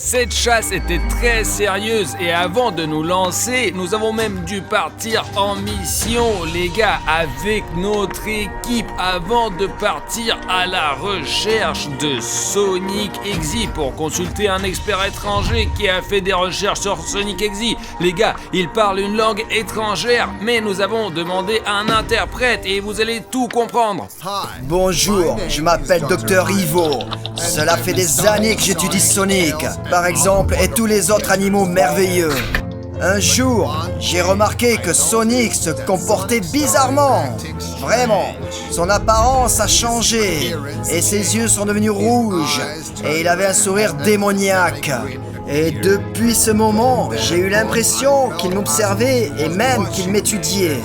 Cette chasse était très sérieuse et avant de nous lancer, nous avons même dû partir en mission, les gars, avec notre équipe avant de partir à la recherche de Sonic Exi pour consulter un expert étranger qui a fait des recherches sur Sonic Exi. Les gars, il parle une langue étrangère, mais nous avons demandé un interprète et vous allez tout comprendre. Bonjour, je m'appelle Dr Ivo. Cela fait des années que j'étudie Sonic, par exemple, et tous les autres animaux merveilleux. Un jour, j'ai remarqué que Sonic se comportait bizarrement. Vraiment, son apparence a changé et ses yeux sont devenus rouges et il avait un sourire démoniaque. Et depuis ce moment, j'ai eu l'impression qu'il m'observait et même qu'il m'étudiait.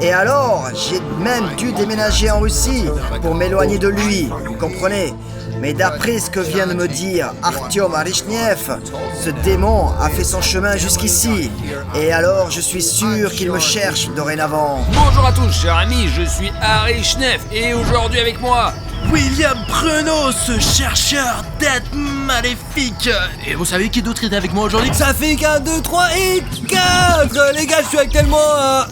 Et alors, j'ai même dû déménager en Russie pour m'éloigner de lui, vous comprenez ? Mais d'après ce que vient de me dire Artyom Arishnev, ce démon a fait son chemin jusqu'ici. Et alors je suis sûr qu'il me cherche dorénavant. Bonjour à tous, chers amis, je suis Arishnev et aujourd'hui avec moi, William Bruno, ce chercheur d'être maléfique. Et vous savez qui d'autre est avec moi aujourd'hui? Ça fait qu'un, 2, 3 et 4. Les gars, je suis actuellement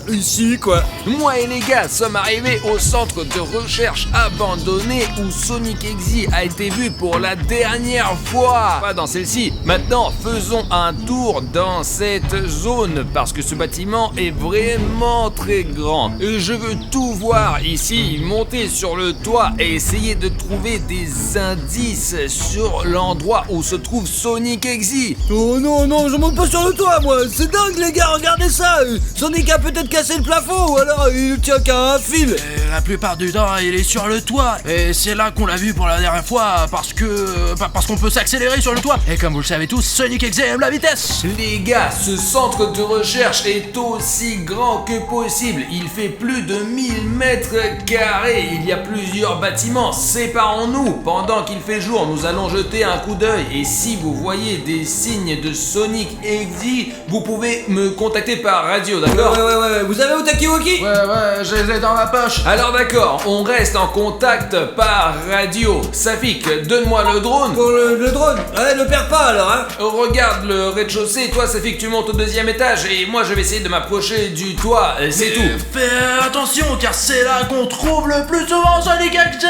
ici, quoi. Moi et les gars sommes arrivés au centre de recherche abandonné où Sonic Exi a été vu pour la dernière fois. Pas dans celle-ci. Maintenant, faisons un tour dans cette zone parce que ce bâtiment est vraiment très grand. Je veux tout voir ici, monter sur le toit et essayer de trouver des indices sur l'endroit où se trouve Sonic Exi. Oh non, je monte pas sur le toit, moi. C'est dingue, les gars, regardez ça. Sonic a peut-être cassé le plafond ou alors il ne tient qu'à un fil. La plupart du temps, il est sur le toit. Et c'est là qu'on l'a vu pour la dernière fois parce qu'on peut s'accélérer sur le toit. Et comme vous le savez tous, Sonic Exi aime la vitesse. Les gars, ce centre de recherche est aussi grand que possible. Il fait plus de 1000 mètres carrés. Il y a plusieurs bâtiments. Séparons-nous. Pendant qu'il fait jour, nous allons jeter un coup d'œil. Et si vous voyez des signes de Sonic Exi, vous pouvez me contacter par radio, d'accord ? Ouais. Vous avez au Takiwoki ? Ouais, je les ai dans ma poche. Alors d'accord, on reste en contact par radio. Safik, donne-moi le drone. Pour le drone ? Ouais, ne perds pas alors, hein. Regarde le rez-de-chaussée. Toi, Safik, tu montes au 2e étage. Et moi, je vais essayer de m'approcher du toit. C'est tout. Fais attention, car c'est là qu'on trouve le plus souvent Sonic Exi.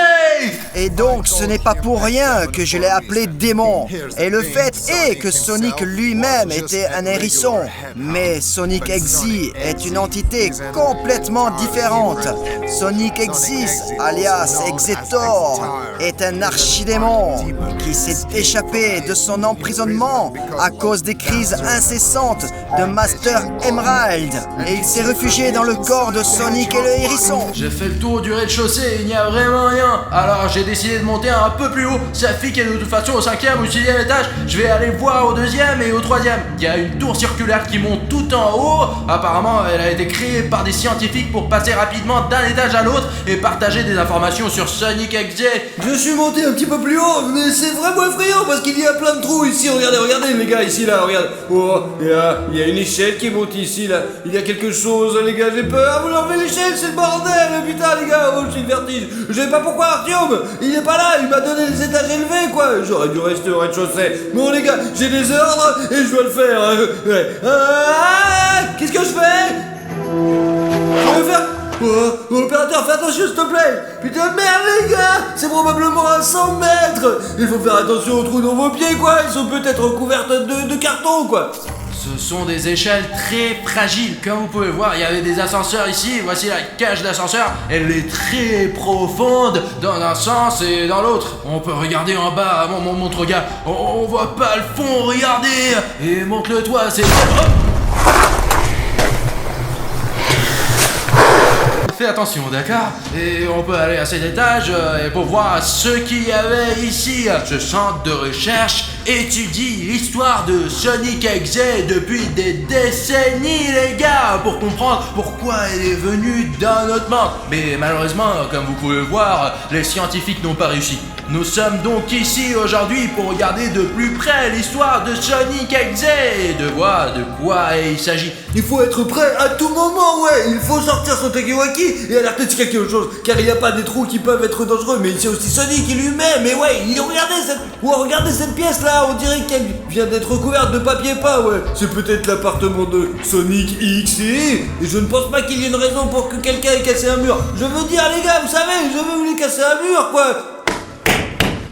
Et donc ce n'est pas pour rien que je l'ai appelé démon. Et le fait est que Sonic lui-même était un hérisson. Mais Sonic Exi est une entité complètement différente. Sonic Exis, alias Exetor, est un archidémon qui s'est échappé de son emprisonnement à cause des crises incessantes de Master Emerald. Et il s'est réfugié dans le corps de Sonic et le hérisson. J'ai fait le tour du rez-de-chaussée, il n'y a vraiment rien. Alors j'ai décidé de monter un peu plus haut. Safik est de toute façon au 5e ou 6e étage. Je vais aller voir au 2e et au 3e. Il y a une tour circulaire qui monte tout en haut. Apparemment elle a été créée par des scientifiques pour passer rapidement d'un étage à l'autre et partager des informations sur Sonic Exi. Je suis monté un petit peu plus haut, mais c'est vraiment effrayant parce qu'il y a plein de trous ici. Regardez les gars, ici là, regarde. Oh, il y a une échelle qui monte ici là. Il y a quelque chose, les gars, j'ai peur. Vous enlevez l'échelle, c'est le bordel, putain les gars. Oh, j'ai le vertige. Je sais pas pourquoi Artyom, il est pas là, il m'a donné des étages élevés quoi. J'aurais dû rester au rez-de-chaussée. Bon les gars, j'ai des ordres et je dois le faire. Qu'est-ce que je fais? Je vais faire... Oh, opérateur, fais attention s'il te plaît. Putain merde les gars, c'est probablement à 100 mètres. Il faut faire attention aux trous dans vos pieds quoi. Ils sont peut-être recouverts de carton quoi. Ce sont des échelles très fragiles. Comme vous pouvez voir, il y avait des ascenseurs ici. Voici la cage d'ascenseur. Elle est très profonde dans un sens et dans l'autre. On peut regarder en bas. Montre, gars. On voit pas le fond. Regardez. Et monte le toit. C'est... Fais attention, d'accord? Et on peut aller à cet étage et pour voir ce qu'il y avait ici. Ce centre de recherche étudie l'histoire de Sonic Exi depuis des décennies, les gars, pour comprendre pourquoi elle est venue dans notre monde. Mais malheureusement, comme vous pouvez le voir, les scientifiques n'ont pas réussi. Nous sommes donc ici aujourd'hui pour regarder de plus près l'histoire de Sonic Exi et de voir de quoi il s'agit. Il faut être prêt à tout moment, ouais. Il faut sortir son Takiwaki et alerter sur quelque chose, car il n'y a pas des trous qui peuvent être dangereux, mais il y a aussi Sonic lui-même. Et ouais, regardez cette pièce là. là, on dirait qu'elle vient d'être recouverte de papier peint, ouais. C'est peut-être l'appartement de Sonic X et je ne pense pas qu'il y ait une raison pour que quelqu'un ait cassé un mur. Je veux dire, les gars, vous savez, je veux lui casser un mur, quoi.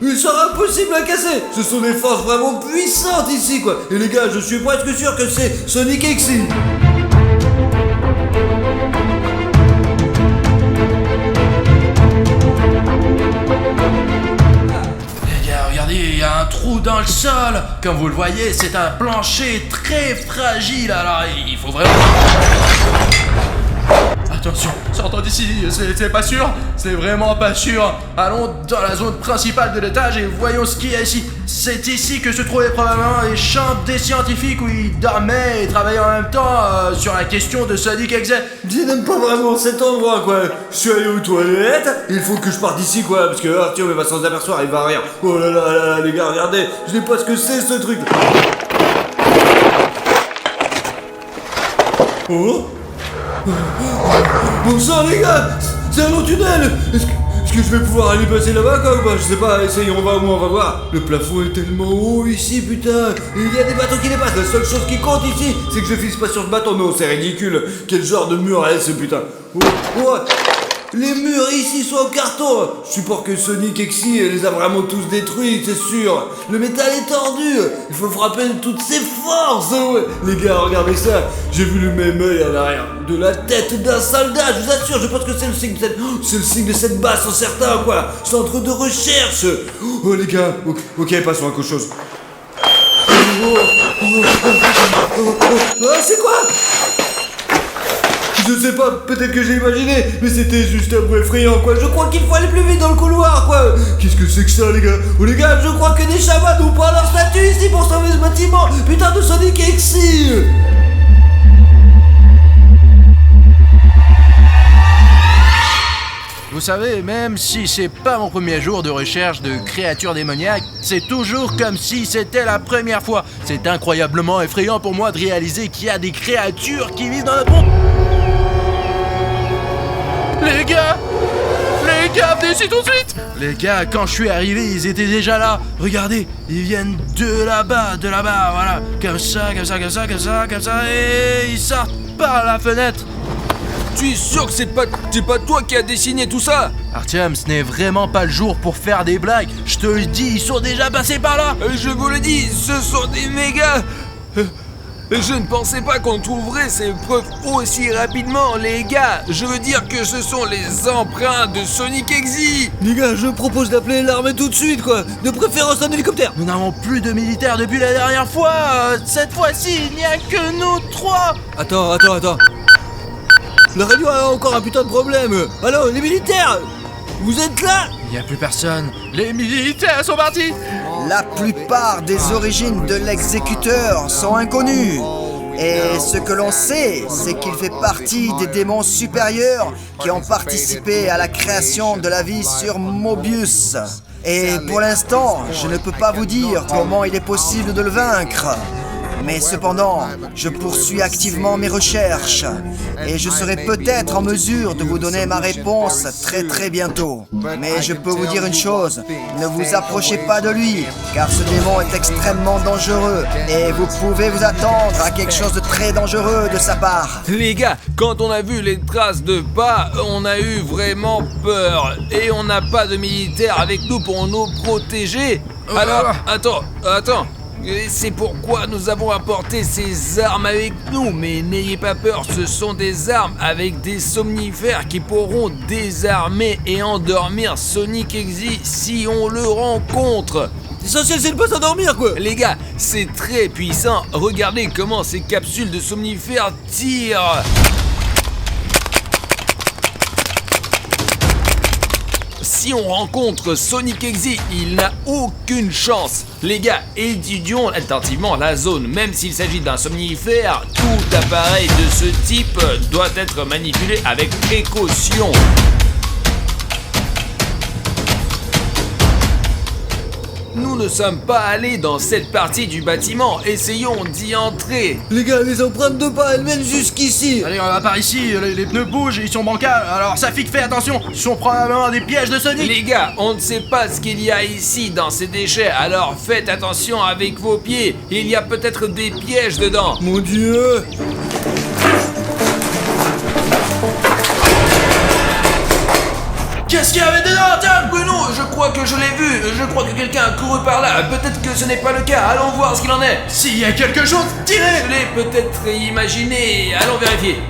Il sera impossible à casser. Ce sont des forces vraiment puissantes ici, quoi. Et les gars, je suis presque sûr que c'est Sonic X. Il y a un trou dans le sol. Comme vous le voyez, c'est un plancher très fragile. Alors, il faut vraiment... Attention, sortons d'ici, c'est pas sûr, c'est vraiment pas sûr. Allons dans la zone principale de l'étage et voyons ce qu'il y a ici. C'est ici que se trouvaient probablement les chambres des scientifiques où ils dormaient et travaillaient en même temps sur la question de Sonic X. Je n'aime pas vraiment cet endroit, quoi. Je suis allé aux toilettes, il faut que je parte d'ici, quoi, parce que Arthur va s'en apercevoir, il va rien. Oh là là là, les gars, regardez, je sais pas ce que c'est ce truc. Oh, bon sang les gars, c'est un long tunnel. Est-ce que je vais pouvoir aller passer là-bas quoi ou pas? Je sais pas, essayons, on va voir. Le plafond est tellement haut ici, putain. Il y a des bateaux qui dépassent, la seule chose qui compte ici, c'est que je fixe pas sur ce bateau. Non, c'est ridicule. Quel genre de mur est ce putain? Oh. Les murs ici sont en carton. Je suppose que Sonic X les a vraiment tous détruits, c'est sûr. Le métal est tordu. Il faut frapper de toutes ses forces. Ouais. Les gars, regardez ça. J'ai vu le même œil à l'arrière de la tête d'un soldat. Je vous assure, je pense que c'est le signe de cette... c'est le signe de cette base, sans certain, quoi. Centre de recherche. Oh les gars, ok, passons à quelque chose. C'est quoi? Je sais pas, peut-être que j'ai imaginé, mais c'était juste un peu effrayant, quoi. Je crois qu'il faut aller plus vite dans le couloir, quoi. Qu'est-ce que c'est que ça, les gars? Oh, les gars, je crois que des chamans nous prennent leur statut ici pour sauver ce bâtiment. Putain de Sonic X. Vous savez, même si c'est pas mon premier jour de recherche de créatures démoniaques, c'est toujours comme si c'était la première fois. C'est incroyablement effrayant pour moi de réaliser qu'il y a des créatures qui vivent dans notre monde. Les gars, venez ici tout de suite. Les gars, quand je suis arrivé, ils étaient déjà là. Regardez, ils viennent de là-bas, voilà. Comme ça, et ils sortent par la fenêtre. Tu es sûr que c'est pas toi qui as dessiné tout ça? Artyom, ce n'est vraiment pas le jour pour faire des blagues. Je te le dis, ils sont déjà passés par là. Je vous le dis, ce sont des méga... Je ne pensais pas qu'on trouverait ces preuves aussi rapidement, les gars. Je veux dire que ce sont les empreintes de Sonic X. Les gars, je propose d'appeler l'armée tout de suite, quoi. De préférence un hélicoptère. Nous n'avons plus de militaires depuis la dernière fois. Cette fois-ci, il n'y a que nous trois. Attends. La radio a encore un putain de problème. Allô, les militaires, vous êtes là? Il n'y a plus personne. Les militaires sont partis. La plupart des origines de l'exécuteur sont inconnues. Et ce que l'on sait, c'est qu'il fait partie des démons supérieurs qui ont participé à la création de la vie sur Mobius. Et pour l'instant, je ne peux pas vous dire comment il est possible de le vaincre. Mais cependant, je poursuis activement mes recherches et je serai peut-être en mesure de vous donner ma réponse très bientôt. Mais je peux vous dire une chose, ne vous approchez pas de lui, car ce démon est extrêmement dangereux et vous pouvez vous attendre à quelque chose de très dangereux de sa part. Les gars, quand on a vu les traces de pas, on a eu vraiment peur et on n'a pas de militaires avec nous pour nous protéger. Alors, attends. C'est pourquoi nous avons apporté ces armes avec nous, mais n'ayez pas peur, ce sont des armes avec des somnifères qui pourront désarmer et endormir Sonic X si on le rencontre. L'essentiel c'est de pas s'endormir quoi. Les gars, c'est très puissant, regardez comment ces capsules de somnifères tirent. Si on rencontre Sonic X, il n'a aucune chance. Les gars, étudions attentivement la zone. Même s'il s'agit d'un somnifère, tout appareil de ce type doit être manipulé avec précaution. nous ne sommes pas allés dans cette partie du bâtiment. Essayons d'y entrer. Les gars, les empreintes de pas, elles mènent jusqu'ici. Allez, on va par ici, les pneus bougent, ils sont bancals. Alors Safik, fais attention, ce sont probablement des pièges de Sonic. Les gars, on ne sait pas ce qu'il y a ici dans ces déchets, alors faites attention avec vos pieds. Il y a peut-être des pièges dedans. Mon Dieu. Qu'est-ce qu'il y avait dedans, Tom? Bruno, je crois que je l'ai vu. Je crois que quelqu'un a couru par là. Peut-être que ce n'est pas le cas. Allons voir ce qu'il en est. S'il y a quelque chose, tirez. Je l'ai peut-être imaginé. Allons vérifier.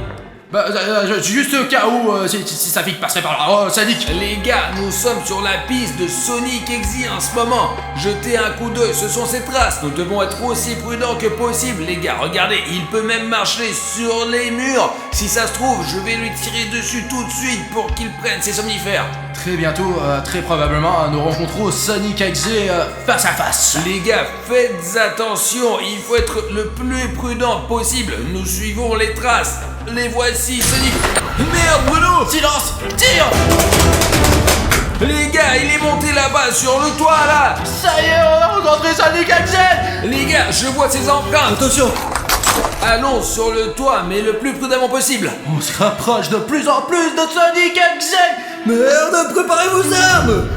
Juste au cas où, si Safik passerait par là. Oh, Sonic. Les gars, nous sommes sur la piste de Sonic Exy en ce moment. Jetez un coup d'œil, ce sont ses traces. Nous devons être aussi prudents que possible, les gars. Regardez, il peut même marcher sur les murs. Si ça se trouve, je vais lui tirer dessus tout de suite pour qu'il prenne ses somnifères. Très bientôt, très probablement, nous rencontrons Sonic Exy face à face. Les gars, faites attention, il faut être le plus prudent possible. Nous suivons les traces. Les voici, Sonic. Merde, Bruno! Silence, tire. Les gars, il est monté là-bas sur le toit là. Ça y est, on a rencontré Sonic Exy. Les gars, je vois ses empreintes. Attention. Allons sur le toit, mais le plus prudemment possible. On se rapproche de plus en plus de Sonic Exy. Merde, préparez vos armes.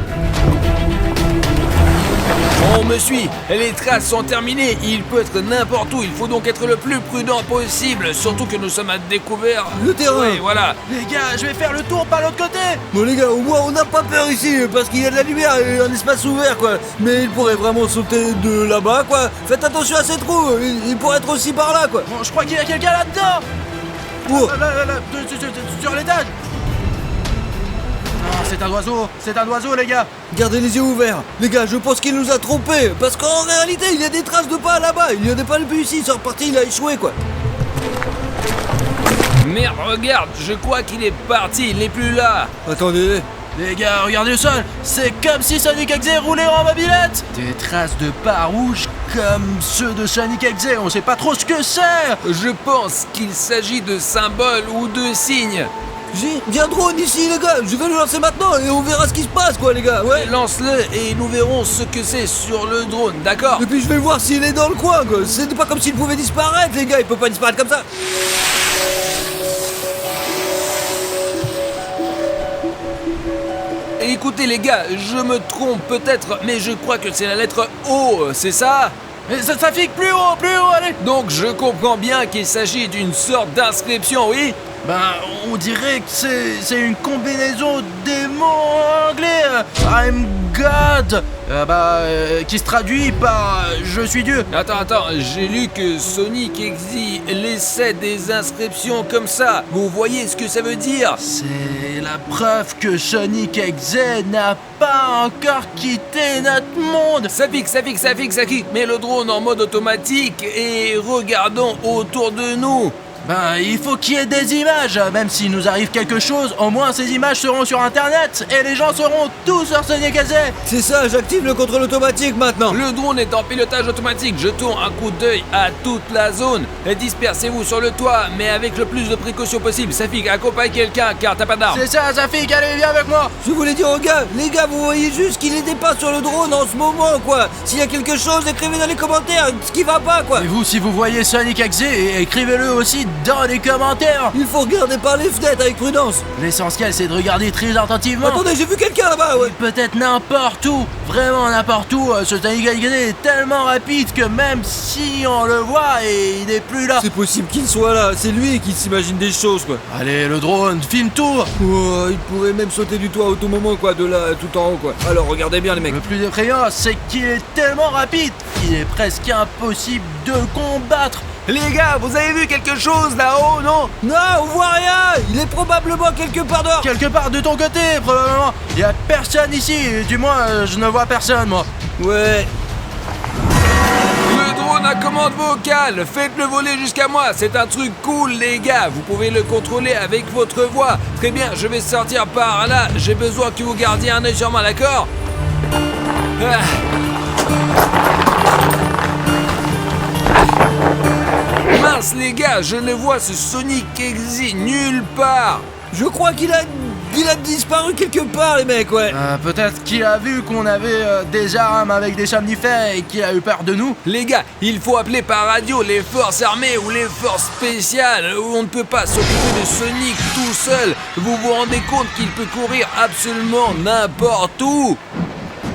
On me suit, les traces sont terminées, il peut être n'importe où, il faut donc être le plus prudent possible, surtout que nous sommes à découvert. Le terrain. Oui, voilà. Les gars, je vais faire le tour par l'autre côté. Bon les gars, au moins on n'a pas peur ici, parce qu'il y a de la lumière et un espace ouvert quoi. Mais il pourrait vraiment sauter de là-bas quoi. Faites attention à ces trous, il pourrait être aussi par là quoi. Bon, je crois qu'il y a quelqu'un là-dedans. Oh. Là, sur l'étage. Non, c'est un oiseau les gars. Gardez les yeux ouverts. Les gars, je pense qu'il nous a trompés. Parce qu'en réalité, il y a des traces de pas là-bas. Il y en a pas le but ici, il est reparti, il a échoué quoi. Merde, regarde, je crois qu'il est parti, il n'est plus là. Attendez. Les gars, regardez le sol. C'est comme si Sonic Exy roulait en mobilette. Des traces de pas rouges comme ceux de Sonic Exy. On sait pas trop ce que c'est. Je pense qu'il s'agit de symboles ou de signes. J'ai un drone ici les gars, je vais le lancer maintenant et on verra ce qui se passe quoi les gars, ouais. Lance-le et nous verrons ce que c'est sur le drone, d'accord? Et puis je vais voir s'il est dans le coin quoi, c'est pas comme s'il pouvait disparaître les gars, il peut pas disparaître comme ça. Écoutez les gars, je me trompe peut-être, mais je crois que c'est la lettre O, c'est ça? Mais ça fique plus haut, allez. Donc je comprends bien qu'il s'agit d'une sorte d'inscription, oui? Ben, on dirait que c'est une combinaison des mots anglais. I'm God. Qui se traduit par je suis Dieu. Attends, j'ai lu que Sonic Exy laissait des inscriptions comme ça. Vous voyez ce que ça veut dire? C'est la preuve que Sonic Exy n'a pas encore quitté notre monde. Ça fixe. Mets le drone en mode automatique et regardons autour de nous. Ben, il faut qu'il y ait des images. Même s'il nous arrive quelque chose, au moins ces images seront sur internet et les gens seront tous sur Sonic Exy. C'est ça, j'active le contrôle automatique maintenant. Le drone est en pilotage automatique. Jetons un coup d'œil à toute la zone. Et dispersez-vous sur le toit, mais avec le plus de précautions possible. Safik, accompagne quelqu'un car t'as pas d'arme. C'est ça, Safik, allez, viens avec moi. Je voulais dire aux gars, les gars, vous voyez juste qu'il n'était pas sur le drone en ce moment quoi. S'il y a quelque chose, écrivez dans les commentaires ce qui va pas quoi. Et vous, si vous voyez Sonic Exy, écrivez-le aussi dans les commentaires. Il faut regarder par les fenêtres avec prudence. L'essentiel, c'est de regarder très attentivement. Attendez, j'ai vu quelqu'un là-bas, ouais. Peut-être n'importe où, vraiment n'importe où. Ce Sonic Exy est tellement rapide que même si on le voit, et il n'est plus là. C'est possible qu'il soit là, c'est lui qui s'imagine des choses quoi. Allez, le drone, filme tout. Oh, il pourrait même sauter du toit à tout moment quoi, de là tout en haut quoi. Alors regardez bien les mecs. Le plus effrayant, c'est qu'il est tellement rapide qu'il est presque impossible de le combattre. Les gars, vous avez vu quelque chose là-haut, non? Non, on voit rien. Il est probablement quelque part dehors. Quelque part de ton côté, probablement. Il y a personne ici, du moins je ne vois personne moi. Ouais. Le drone à commande vocale, faites-le voler jusqu'à moi, c'est un truc cool les gars, vous pouvez le contrôler avec votre voix. Très bien, je vais sortir par là, j'ai besoin que vous gardiez un œil sur moi, d'accord? Mince les gars, je ne vois ce Sonic Exy nulle part. Je crois qu'il a Il a disparu quelque part, les mecs, ouais. Peut-être qu'il a vu qu'on avait des armes avec des somnifères et qu'il a eu peur de nous. Les gars, il faut appeler par radio les forces armées ou les forces spéciales. On ne peut pas s'occuper de Sonic tout seul. Vous vous rendez compte qu'il peut courir absolument n'importe où?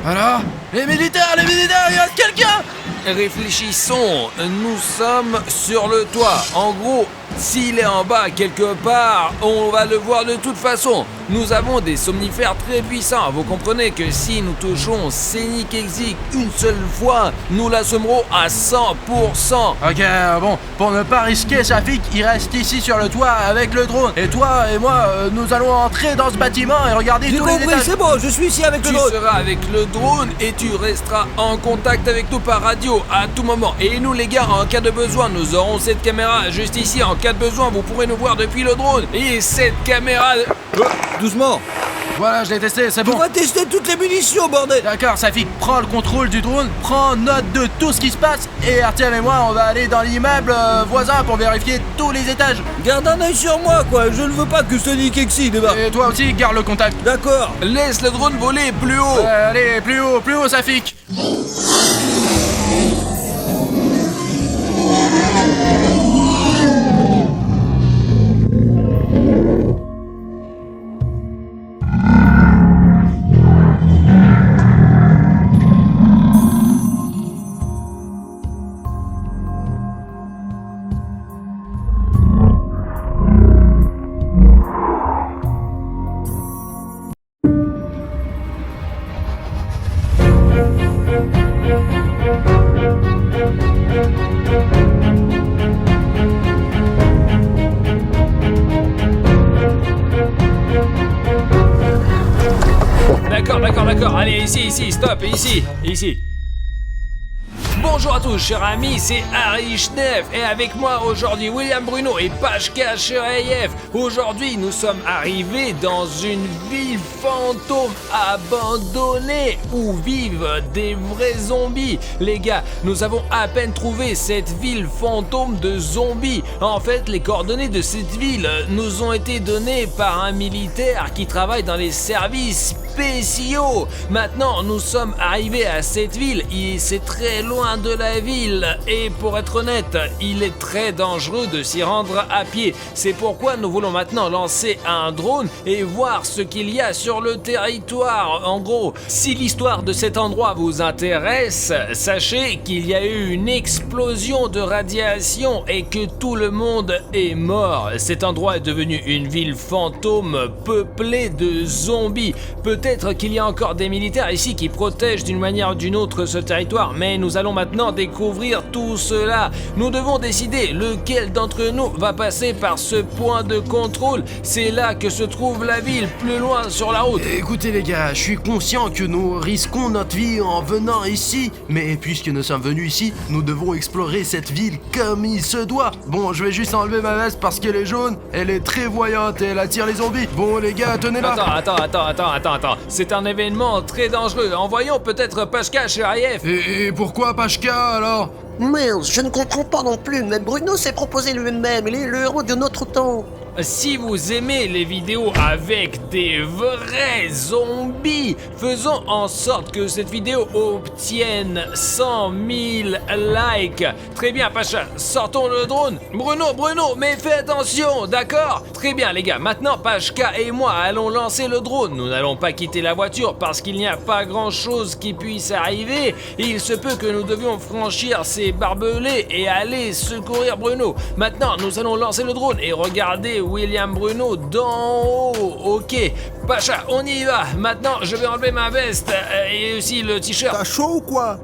Alors, les militaires, il y a quelqu'un! Réfléchissons, nous sommes sur le toit. En gros, s'il est en bas quelque part, on va le voir de toute façon. Nous avons des somnifères très puissants. Vous comprenez que si nous touchons Sonic Exi une seule fois, nous l'assommerons à 100%. Ok, bon, pour ne pas risquer Safik, il reste ici sur le toit avec le drone. Et toi et moi, nous allons entrer dans ce bâtiment et regarder J'ai tous les compris, étages. c'est bon, je suis ici avec le Tu drone. seras avec le drone et tu resteras en contact avec nous par radio à tout moment. Et nous les gars, en cas de besoin, nous aurons cette caméra juste ici. En cas de besoin, vous pourrez nous voir depuis le drone. Et cette caméra... Doucement. Voilà, je l'ai testé, c'est On bon. va tester toutes les munitions, bordel. D'accord, Safik, prends le contrôle du drone, prends note de tout ce qui se passe et Artyom et moi, on va aller dans l'immeuble voisin pour vérifier tous les étages. Garde un œil sur moi, quoi. Je ne veux pas que Sonic Exi débarque. Et toi aussi, garde le contact. D'accord. Laisse le drone voler plus haut. Allez, plus haut, Safik. D'accord, allez, ici, stop, ici. Bonjour à tous, chers amis, c'est Harry Schneef et avec moi aujourd'hui William Bruno et Pashka Sherayev. Aujourd'hui, nous sommes arrivés dans une ville fantôme abandonnée où vivent des vrais zombies. Les gars, nous avons à peine trouvé cette ville fantôme de zombies. En fait, les coordonnées de cette ville nous ont été données par un militaire qui travaille dans les services spéciaux. Maintenant, nous sommes arrivés à cette ville et c'est très loin de la ville. Et pour être honnête, il est très dangereux de s'y rendre à pied. C'est pourquoi nous voulons maintenant lancer un drone et voir ce qu'il y a sur le territoire. En gros, si l'histoire de cet endroit vous intéresse, sachez qu'il y a eu une explosion de radiation et que tout le monde est mort. Cet endroit est devenu une ville fantôme peuplée de zombies. Peut-être qu'il y a encore des militaires ici qui protègent d'une manière ou d'une autre ce territoire, mais nous allons maintenant découvrir tout cela. Nous devons décider lequel d'entre nous va passer par ce point de contrôle. C'est là que se trouve la ville, plus loin sur la route. Écoutez les gars, je suis conscient que nous risquons notre vie en venant ici, mais puisque nous sommes venus ici, nous devons explorer cette ville comme il se doit. Bon, je vais juste enlever ma veste parce qu'elle est jaune, elle est très voyante et elle attire les zombies. Bon les gars, tenez-la. Attends. C'est un événement très dangereux. Envoyons peut-être Pashka Sherayev. Et pourquoi Pashka alors? Mince, je ne comprends pas non plus, mais Bruno s'est proposé lui-même, il est le héros de notre temps. Si vous aimez les vidéos avec des vrais zombies, faisons en sorte que cette vidéo obtienne 100 000 likes. Très bien, Pacha, sortons le drone. Bruno, mais fais attention, d'accord? Très bien, les gars, maintenant Pashka et moi allons lancer le drone. Nous n'allons pas quitter la voiture parce qu'il n'y a pas grand-chose qui puisse arriver. Il se peut que nous devions franchir ces barbelés et aller secourir Bruno. Maintenant, nous allons lancer le drone et regarder William Bruno d'en haut. Ok, Pacha, on y va. Maintenant, je vais enlever ma veste et aussi le t-shirt. T'as chaud ou quoi?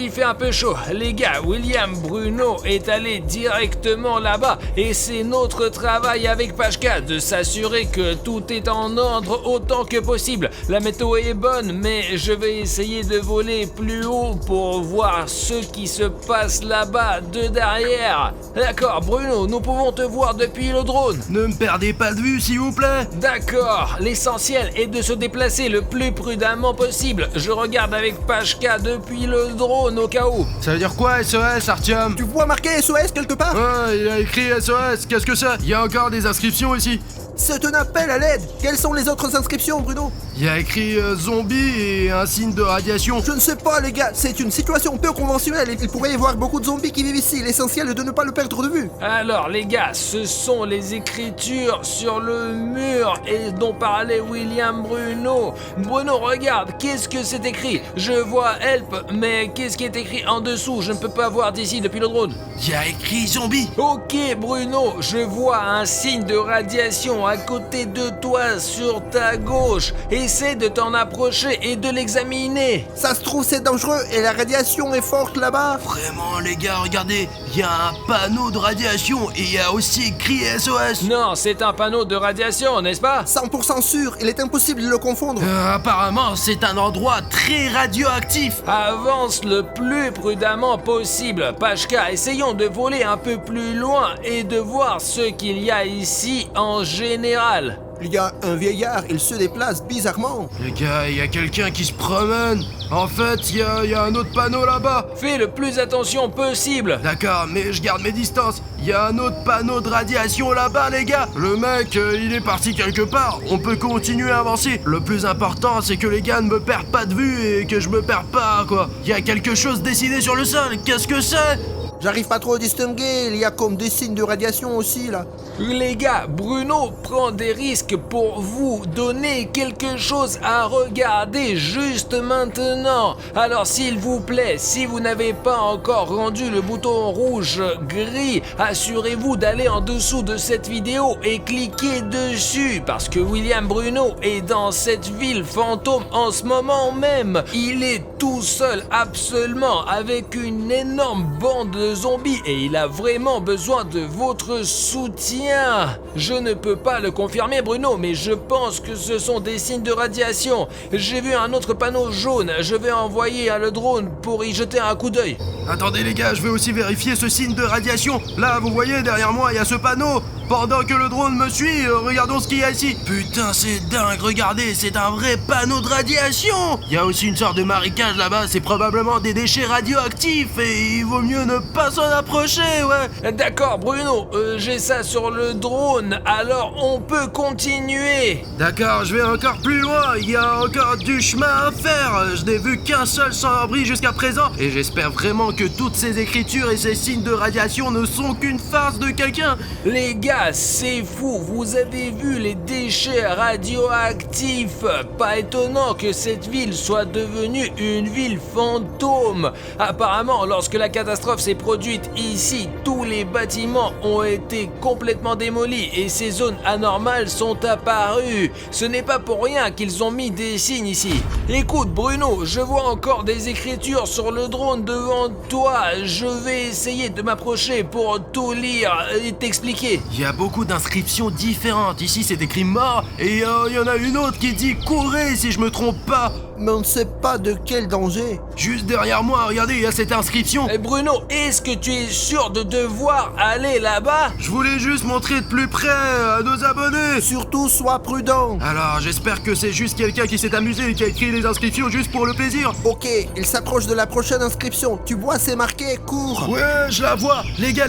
Il fait un peu chaud. Les gars, William Bruno est allé directement là-bas et c'est notre travail avec Pashka de s'assurer que tout est en ordre autant que possible. La météo est bonne, mais je vais essayer de voler plus haut pour voir ce qui se passe là-bas de derrière. D'accord, Bruno, nous pouvons te voir depuis le drone. Ne me perdez pas de vue s'il vous plaît. D'accord, l'essentiel est de se déplacer le plus prudemment possible. Je regarde avec Pashka depuis le drone au cas où. Ça veut dire quoi SOS Artyom? Tu vois marqué SOS quelque part? Il a écrit SOS, qu'est-ce que c'est? Il y a encore des inscriptions ici. C'est un appel à l'aide. Quelles sont les autres inscriptions, Bruno? Il y a écrit zombie et un signe de radiation. Je ne sais pas, les gars. C'est une situation peu conventionnelle. Il pourrait y avoir beaucoup de zombies qui vivent ici. L'essentiel est de ne pas le perdre de vue. Alors les gars, ce sont les écritures sur le mur et dont parlait William Bruno. Bruno, regarde, qu'est-ce que c'est écrit? Je vois help, mais qu'est-ce qui est écrit en dessous? Je ne peux pas voir d'ici depuis le drone. Il y a écrit zombie. Ok Bruno, je vois un signe de radiation à côté de toi sur ta gauche. Essaie de t'en approcher et de l'examiner. Ça se trouve, c'est dangereux et la radiation est forte là-bas. Vraiment les gars, regardez, il y a un panneau de radiation et il y a aussi écrit SOS. Non, c'est un panneau de radiation, n'est-ce pas? 100% sûr, il est impossible de le confondre. Apparemment, c'est un endroit très radioactif. Avance le plus prudemment possible. Pashka, essayons de voler un peu plus loin et de voir ce qu'il y a ici en général. Il y a un vieillard, il se déplace bizarrement. Les gars, il y a quelqu'un qui se promène. En fait, il y a un autre panneau là-bas. Fais le plus attention possible. D'accord, mais je garde mes distances. Il y a un autre panneau de radiation là-bas, les gars. Le mec, il est parti quelque part. On peut continuer à avancer. Le plus important, c'est que les gars ne me perdent pas de vue et que je me perds pas, quoi. Il y a quelque chose dessiné sur le sol. Qu'est-ce que c'est? J'arrive pas trop à distinguer, il y a comme des signes de radiation aussi là. Les gars, Bruno prend des risques pour vous donner quelque chose à regarder juste maintenant. Alors s'il vous plaît, si vous n'avez pas encore rendu le bouton rouge gris, assurez-vous d'aller en dessous de cette vidéo et cliquez dessus parce que William Bruno est dans cette ville fantôme en ce moment même. Il est tout seul absolument avec une énorme bande de zombies et il a vraiment besoin de votre soutien. Je ne peux pas le confirmer Bruno, mais je pense que ce sont des signes de radiation. J'ai vu un autre panneau jaune, je vais envoyer le drone pour y jeter un coup d'œil. Attendez les gars, je vais aussi vérifier ce signe de radiation. Là, vous voyez, derrière moi, il y a ce panneau. Pendant que le drone me suit, regardons ce qu'il y a ici. Putain, c'est dingue, regardez, c'est un vrai panneau de radiation. Il y a aussi une sorte de marécage là-bas, c'est probablement des déchets radioactifs et il vaut mieux ne pas s'en approcher, ouais. D'accord Bruno, j'ai ça sur le drone, alors on peut continuer. D'accord, je vais encore plus loin, il y a encore du chemin à faire. Je n'ai vu qu'un seul sans-abri jusqu'à présent et j'espère vraiment que toutes ces écritures et ces signes de radiation ne sont qu'une farce de quelqu'un. Les gars, c'est fou, vous avez vu les déchets radioactifs. Pas étonnant que cette ville soit devenue une ville fantôme. Apparemment, lorsque la catastrophe s'est produite ici, tous les bâtiments ont été complètement démolis et ces zones anormales sont apparues. Ce n'est pas pour rien qu'ils ont mis des signes ici. Écoute Bruno, je vois encore des écritures sur le drone devant toi. Je vais essayer de m'approcher pour tout lire et t'expliquer. Il y a beaucoup d'inscriptions différentes. Ici, c'est écrit mort et il y en a une autre qui dit courez si je me trompe pas. Mais on ne sait pas de quel danger. Juste derrière moi, regardez, il y a cette inscription. Et Bruno, est-ce que tu es sûr de devoir aller là-bas? Je voulais juste montrer de plus près à nos abonnés. Surtout, sois prudent. Alors, j'espère que c'est juste quelqu'un qui s'est amusé et qui a écrit les inscriptions juste pour le plaisir. Ok, il s'approche de la prochaine inscription. Tu vois, c'est marqué cours. Ouais, je la vois. Les gars,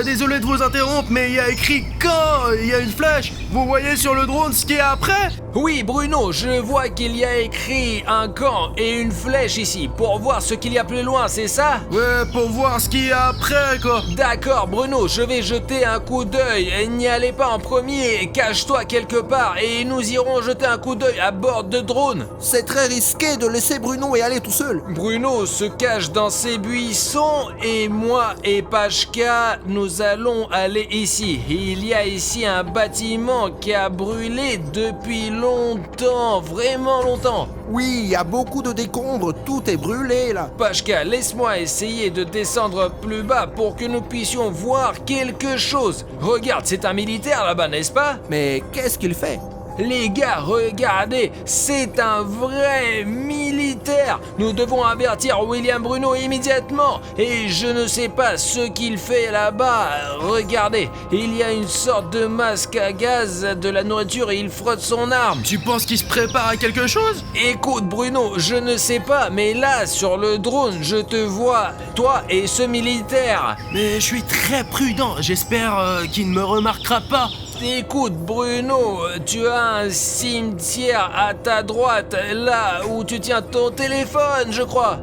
désolé de vous interrompre, mais il y a écrit quand. Il y a une flèche. Vous voyez sur le drone ce qui est après? Oui, Bruno, je vois qu'il y a écrit un camp et une flèche ici pour voir ce qu'il y a plus loin, c'est ça? Ouais, pour voir ce qu'il y a après, quoi. D'accord, Bruno, je vais jeter un coup d'œil. N'y allez pas en premier, cache-toi quelque part et nous irons jeter un coup d'œil à bord de drone. C'est très risqué de laisser Bruno y aller tout seul. Bruno se cache dans ses buissons et moi et Pashka, nous allons aller ici. Il y a ici un bâtiment qui a brûlé depuis longtemps, vraiment longtemps. Oui, il y a beaucoup de décombres, tout est brûlé là. Pashka, laisse-moi essayer de descendre plus bas pour que nous puissions voir quelque chose. Regarde, c'est un militaire là-bas, n'est-ce pas? Mais qu'est-ce qu'il fait? Les gars, regardez, c'est un vrai militaire. Nous devons avertir William Bruno immédiatement. Et je ne sais pas ce qu'il fait là-bas. Regardez, il y a une sorte de masque à gaz, de la nourriture et il frotte son arme. Tu penses qu'il se prépare à quelque chose? Écoute Bruno, je ne sais pas, mais là, sur le drone, je te vois, toi et ce militaire. Mais je suis très prudent, j'espère qu'il ne me remarquera pas. Écoute Bruno, tu as un cimetière à ta droite, là où tu tiens ton téléphone, je crois.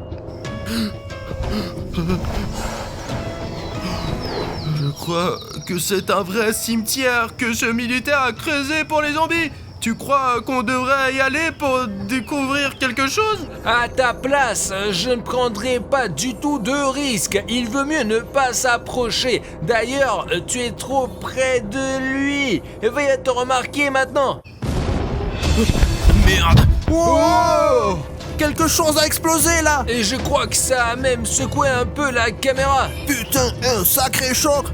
Je crois que c'est un vrai cimetière que ce militaire a creusé pour les zombies. Tu crois qu'on devrait y aller pour découvrir quelque chose? À ta place, je ne prendrai pas du tout de risque. Il vaut mieux ne pas s'approcher. D'ailleurs, tu es trop près de lui. Va te remarquer maintenant. Merde! Wow! Quelque chose a explosé là! Et je crois que ça a même secoué un peu la caméra. Putain, un sacré choc!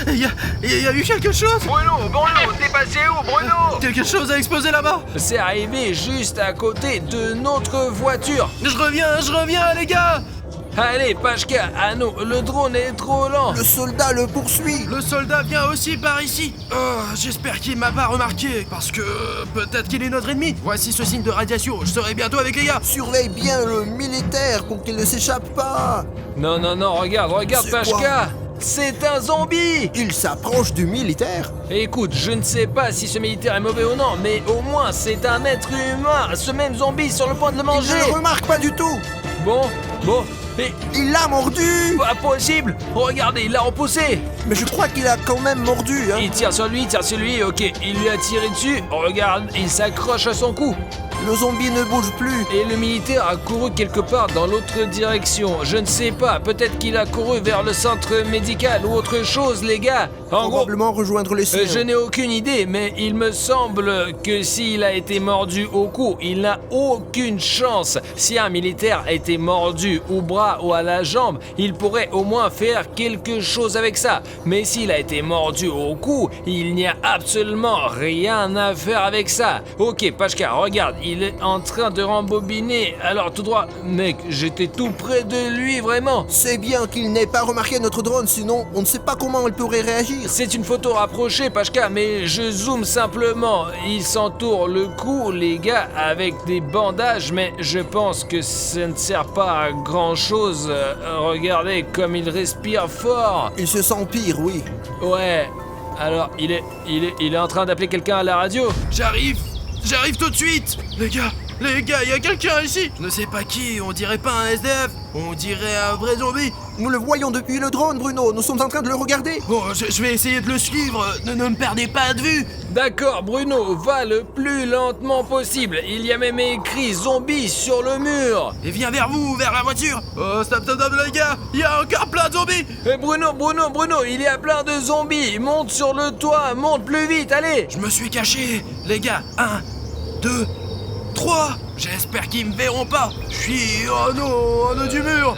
Il y a eu quelque chose? Bruno, t'es passé où, Bruno? Quelque chose a explosé là-bas! C'est arrivé juste à côté de notre voiture. Je reviens les gars! Allez, Pashka, à nous, le drone est trop lent. Le soldat le poursuit! Le soldat vient aussi par ici. Oh, j'espère qu'il m'a pas remarqué, parce que peut-être qu'il est notre ennemi. Voici ce signe de radiation, je serai bientôt avec les gars. Surveille bien le militaire pour qu'il ne s'échappe pas! Non, regarde C'est Pashka. C'est un zombie. Il s'approche du militaire! Écoute, je ne sais pas si ce militaire est mauvais ou non, mais au moins c'est un être humain. Ce même zombie sur le point de le Il manger. ne le remarque pas du tout! Bon, mais Il l'a mordu! pas possible. Regardez, il l'a repoussé. Mais je crois qu'il a quand même mordu, hein! Il tire sur lui, ok, il lui a tiré dessus. Regarde, il s'accroche à son cou. Le zombie ne bouge plus! Et le militaire a couru quelque part dans l'autre direction. Je ne sais pas, peut-être qu'il a couru vers le centre médical ou autre chose, les gars. En gros, Probablement rejoindre les siens. je n'ai aucune idée, mais il me semble que s'il a été mordu au cou, il n'a aucune chance. Si un militaire a été mordu au bras ou à la jambe, il pourrait au moins faire quelque chose avec ça. Mais s'il a été mordu au cou, il n'y a absolument rien à faire avec ça. Ok, Pashka, regarde, il est en train de rembobiner. Alors tout droit, mec, j'étais tout près de lui, vraiment. C'est bien qu'il n'ait pas remarqué notre drone, sinon on ne sait pas comment il pourrait réagir. C'est une photo rapprochée, Pashka, mais je zoome simplement. Il s'entoure le cou, les gars, avec des bandages, mais je pense que ça ne sert pas à grand-chose. Regardez comme il respire fort. Il se sent pire, oui. Ouais, alors il est en train d'appeler quelqu'un à la radio. J'arrive tout de suite. Les gars, il y a quelqu'un ici. Je ne sais pas qui, on dirait pas un SDF, on dirait un vrai zombie. Nous le voyons depuis le drone, Bruno. Nous sommes en train de le regarder. Bon, je vais essayer de le suivre, ne me perdez pas de vue. D'accord, Bruno, va le plus lentement possible. Il y a même écrit zombie sur le mur. Et viens vers vous, vers la voiture. Oh, stop, les gars, il y a encore plein de zombies. Bruno, il y a plein de zombies. Monte sur le toit, monte plus vite, allez. Je me suis caché, les gars. 1, 2, 3. J'espère qu'ils me verront pas. Je suis en haut du mur.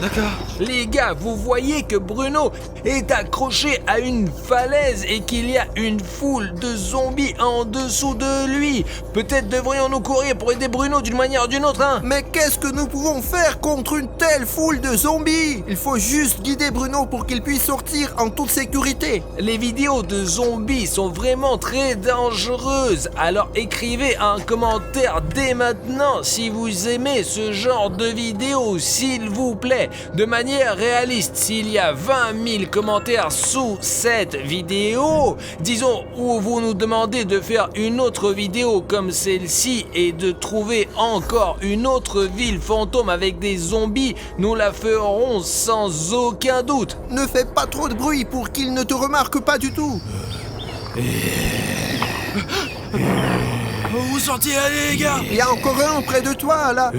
D'accord. Les gars, vous voyez que Bruno est accroché à une falaise et qu'il y a une foule de zombies en dessous de lui. Peut-être devrions-nous courir pour aider Bruno d'une manière ou d'une autre, hein. Mais qu'est-ce que nous pouvons faire contre une telle foule de zombies? Il faut juste guider Bruno pour qu'il puisse sortir en toute sécurité. Les vidéos de zombies sont vraiment très dangereuses. Alors écrivez un commentaire dès maintenant si vous aimez ce genre de vidéos, s'il vous plaît. De manière réaliste, s'il y a 20 000 commentaires sous cette vidéo, disons où vous nous demandez de faire une autre vidéo comme celle-ci et de trouver encore une autre ville fantôme avec des zombies, nous la ferons sans aucun doute. Ne fais pas trop de bruit pour qu'il ne te remarque pas du tout. Où vous sentiez aller, les gars? Il y a encore un près de toi, là.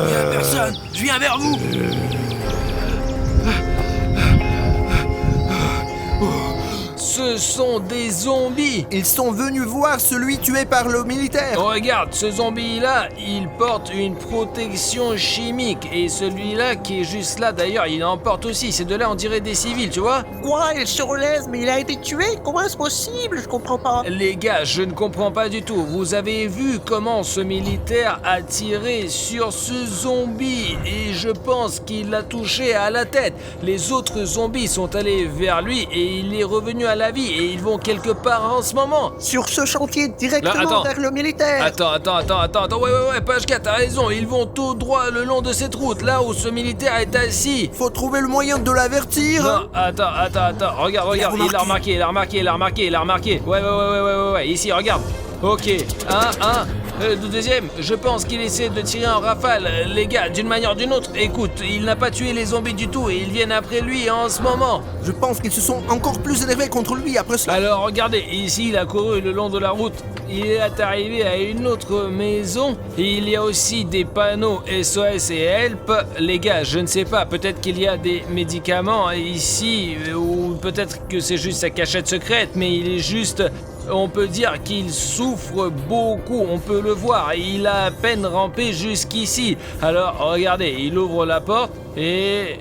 Il y a personne, je viens vers vous. Ce sont des zombies. Ils sont venus voir celui tué par le militaire. Regarde, ce zombie-là, il porte une protection chimique. Et celui-là qui est juste là, d'ailleurs, il en porte aussi. Ces deux-là, on dirait des civils, tu vois? Quoi, il se relève, mais il a été tué? Comment est-ce possible? Je comprends pas. Les gars, je ne comprends pas du tout. Vous avez vu comment ce militaire a tiré sur ce zombie et je pense qu'il l'a touché à la tête. Les autres zombies sont allés vers lui et il est revenu à la la vie et ils vont quelque part en ce moment. Sur ce chantier, directement attends. vers le militaire. Attends, ouais, Pashka, t'as raison, ils vont tout droit le long de cette route, là où ce militaire est assis. Faut trouver le moyen de l'avertir. Non, attends, regarde, il a remarqué. Ouais, ici, regarde. Ok, deuxième, je pense qu'il essaie de tirer en rafale, les gars, d'une manière ou d'une autre. Écoute, il n'a pas tué les zombies du tout et ils viennent après lui en ce moment. Je pense qu'ils se sont encore plus élevés contre lui après cela. Alors regardez, ici il a couru le long de la route. Il est arrivé à une autre maison. Il y a aussi des panneaux SOS et Help. Les gars, je ne sais pas, peut-être qu'il y a des médicaments ici, ou peut-être que c'est juste sa cachette secrète, mais il est juste... On peut dire qu'il souffre beaucoup, on peut le voir, il a à peine rampé jusqu'ici. Alors regardez, il ouvre la porte et...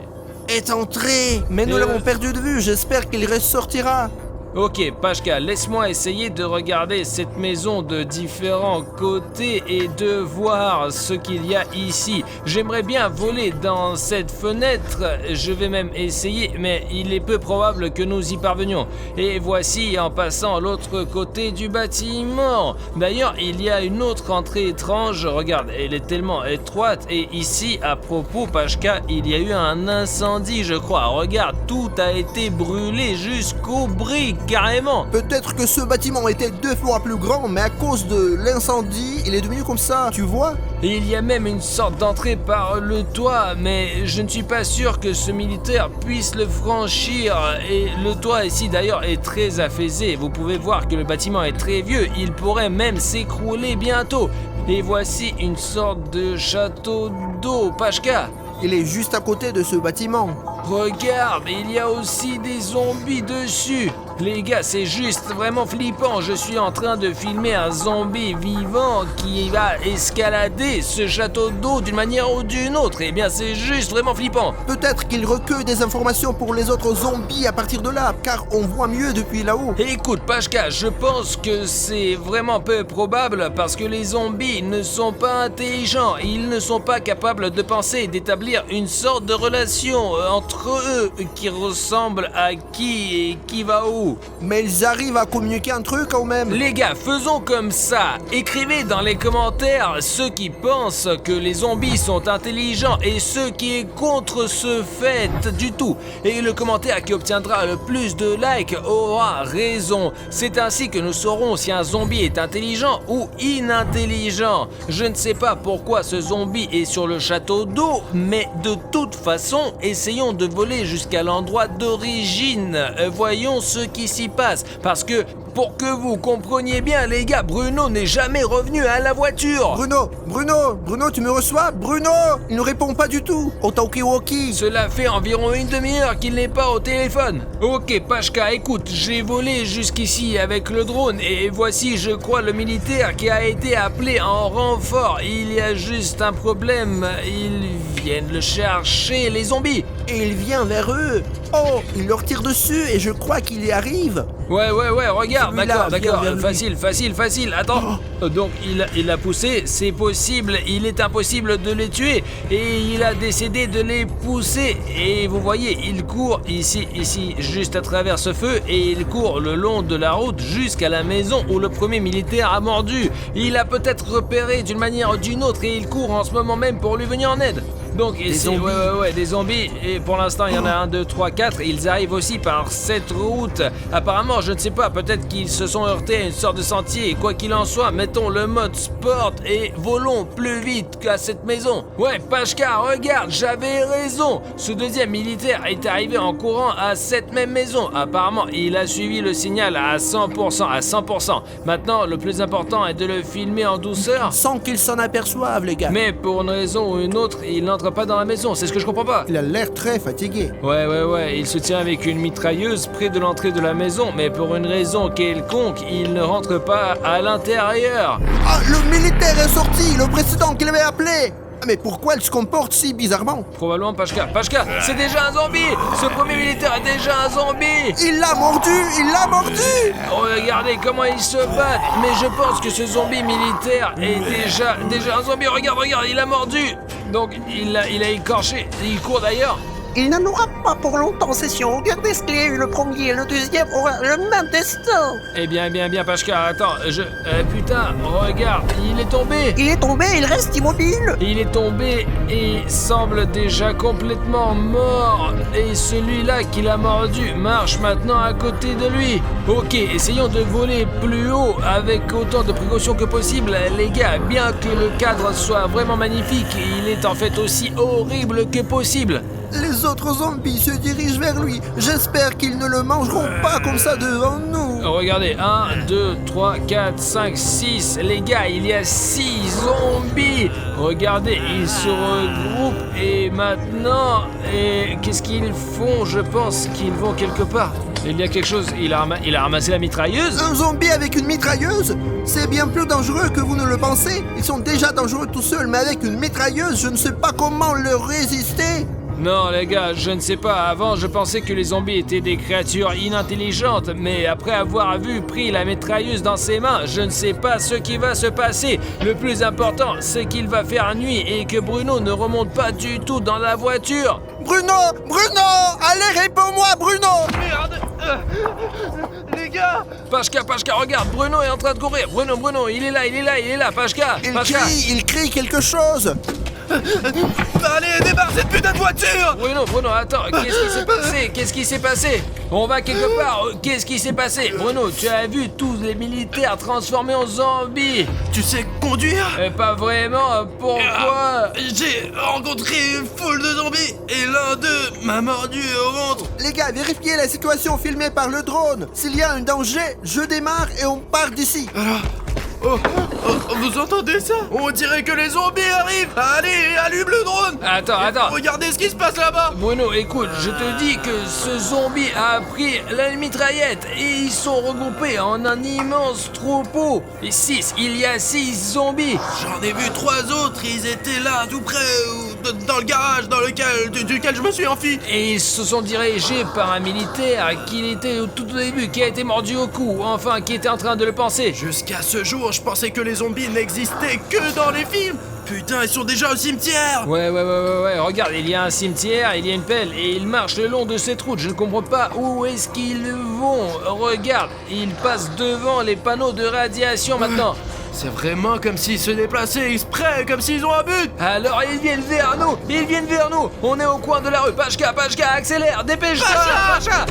Est entré. Mais nous l'avons perdu de vue, j'espère qu'il ressortira. Ok, Pashka, laisse-moi essayer de regarder cette maison de différents côtés et de voir ce qu'il y a ici. J'aimerais bien voler dans cette fenêtre, je vais même essayer, mais il est peu probable que nous y parvenions. Et voici en passant l'autre côté du bâtiment. D'ailleurs, il y a une autre entrée étrange, regarde, elle est tellement étroite. Et ici, à propos, Pashka, il y a eu un incendie, je crois. Regarde, tout a été brûlé jusqu'aux briques. Carrément. Peut-être que ce bâtiment était 2 fois plus grand, mais à cause de l'incendie, il est devenu comme ça, tu vois? Et il y a même une sorte d'entrée par le toit, mais je ne suis pas sûr que ce militaire puisse le franchir. Et le toit ici d'ailleurs est très affaissé. Vous pouvez voir que le bâtiment est très vieux, il pourrait même s'écrouler bientôt. Et voici une sorte de château d'eau, Pashka. Il est juste à côté de ce bâtiment. Regarde, il y a aussi des zombies dessus. Les gars, c'est juste vraiment flippant. Je suis en train de filmer un zombie vivant qui va escalader ce château d'eau d'une manière ou d'une autre. Eh bien, c'est juste vraiment flippant. Peut-être qu'il recueille des informations pour les autres zombies à partir de là, car on voit mieux depuis là-haut. Écoute, Pashka, je pense que c'est vraiment peu probable parce que les zombies ne sont pas intelligents. Ils ne sont pas capables de penser et d'établir une sorte de relation entre eux qui ressemble à qui et qui va où. Mais ils arrivent à communiquer entre eux quand même. Les gars, faisons comme ça. Écrivez dans les commentaires ceux qui pensent que les zombies sont intelligents et ceux qui est contre ce fait du tout. Et le commentaire qui obtiendra le plus de likes aura raison. C'est ainsi que nous saurons si un zombie est intelligent ou inintelligent. Je ne sais pas pourquoi ce zombie est sur le château d'eau, mais de toute façon, essayons de voler jusqu'à l'endroit d'origine. Voyons ce qui s'y passe, parce que pour que vous compreniez bien les gars, Bruno n'est jamais revenu à la voiture. Bruno, tu me reçois? Bruno, il ne répond pas du tout au talkie-walkie. Cela fait environ une demi-heure qu'il n'est pas au téléphone. Ok Pashka, écoute, j'ai volé jusqu'ici avec le drone et voici je crois le militaire qui a été appelé en renfort. Il y a juste un problème, ils viennent le chercher, les zombies. Et il vient vers eux. Oh, il leur tire dessus et je crois qu'il y arrive. Ouais, regarde, d'accord, vient facile, attends. Donc il a poussé, c'est possible, il est impossible de les tuer et il a décidé de les pousser. Et vous voyez, il court ici, juste à travers ce feu et il court le long de la route jusqu'à la maison où le premier militaire a mordu. Il a peut-être repéré d'une manière ou d'une autre et il court en ce moment même pour lui venir en aide. Donc ici, des zombies, et pour l'instant il y en a 1, 2, 3, 4, ils arrivent aussi par cette route. Apparemment, je ne sais pas, peut-être qu'ils se sont heurtés à une sorte de sentier, quoi qu'il en soit, mettons le mode sport et volons plus vite qu'à cette maison. Ouais, Pashka, regarde, j'avais raison, ce deuxième militaire est arrivé en courant à cette même maison. Apparemment, il a suivi le signal à 100%. Maintenant, le plus important est de le filmer en douceur. Sans qu'ils s'en aperçoivent, les gars. Mais pour une raison ou une autre, il n'entre pas dans la maison, c'est ce que je comprends pas. Il a l'air très fatigué. Ouais, il se tient avec une mitrailleuse près de l'entrée de la maison, mais pour une raison quelconque, il ne rentre pas à l'intérieur. Ah, le militaire est sorti, le précédent qu'il avait appelé. Mais pourquoi il se comporte si bizarrement? Probablement Pashka, c'est déjà un zombie. Ce premier militaire est déjà un zombie. Il l'a mordu. Oh, regardez comment ils se battent. Mais je pense que ce zombie militaire est déjà un zombie. Regarde, il a mordu. Donc il a écorché, il court d'ailleurs. Il n'en aura pas pour longtemps, c'est sûr. Regardez ce qu'il y a eu, le premier et le deuxième aura le même destin. Eh bien, Pachka, attends, putain, regarde, il est tombé. Il est tombé, il reste immobile. Il est tombé et semble déjà complètement mort. Et celui-là qui l'a mordu marche maintenant à côté de lui. Ok, essayons de voler plus haut avec autant de précautions que possible. Les gars, bien que le cadre soit vraiment magnifique, il est en fait aussi horrible que possible. Les autres zombies se dirigent vers lui. J'espère qu'ils ne le mangeront pas comme ça devant nous. Regardez, 1, 2, 3, 4, 5, 6. Les gars, il y a 6 zombies. Regardez, ils se regroupent et maintenant... Et qu'est-ce qu'ils font? Je pense qu'ils vont quelque part. Il y a quelque chose, il a ramassé la mitrailleuse. Un zombie avec une mitrailleuse? C'est bien plus dangereux que vous ne le pensez. Ils sont déjà dangereux tout seuls, mais avec une mitrailleuse, je ne sais pas comment leur résister. Non les gars, je ne sais pas, avant je pensais que les zombies étaient des créatures inintelligentes, mais après avoir pris la mitrailleuse dans ses mains, je ne sais pas ce qui va se passer. Le plus important, c'est qu'il va faire nuit et que Bruno ne remonte pas du tout dans la voiture. Bruno! Allez, réponds-moi, Bruno! Merde. Les gars. Pachka, regarde, Bruno est en train de courir. Bruno, il est là, Pachka. Il crie quelque chose. Allez, débarre cette putain de voiture. Bruno, attends, qu'est-ce qui s'est passé? On va quelque part, qu'est-ce qui s'est passé? Bruno, tu as vu tous les militaires transformés en zombies? Tu sais conduire? Pas vraiment, pourquoi? J'ai rencontré une foule de zombies et l'un d'eux m'a mordu au ventre. Les gars, vérifiez la situation filmée par le drone. S'il y a un danger, je démarre et on part d'ici. Alors... Oh, vous entendez ça? On dirait que les zombies arrivent. Allez, allume le drone. Attends. Regardez ce qui se passe là-bas. Bruno, écoute, je te dis que ce zombie a pris la mitraillette et ils sont regroupés en un immense troupeau. Il y a 6 zombies. J'en ai vu 3 autres, ils étaient là tout près, dans le garage duquel je me suis enfui. Et ils se sont dirigés par un militaire qui était tout au début, qui a été mordu au cou, enfin qui était en train de le penser. Jusqu'à ce jour, je pensais que les zombies n'existaient que dans les films. Putain, ils sont déjà au cimetière. Ouais, regarde, il y a un cimetière, il y a une pelle et ils marchent le long de cette route. Je ne comprends pas où est-ce qu'ils vont. Regarde, ils passent devant les panneaux de radiation maintenant. C'est vraiment comme s'ils se déplaçaient exprès, comme s'ils ont un but. Alors ils viennent vers nous. On est au coin de la rue. Pachka, accélère, dépêche-toi. Pachka.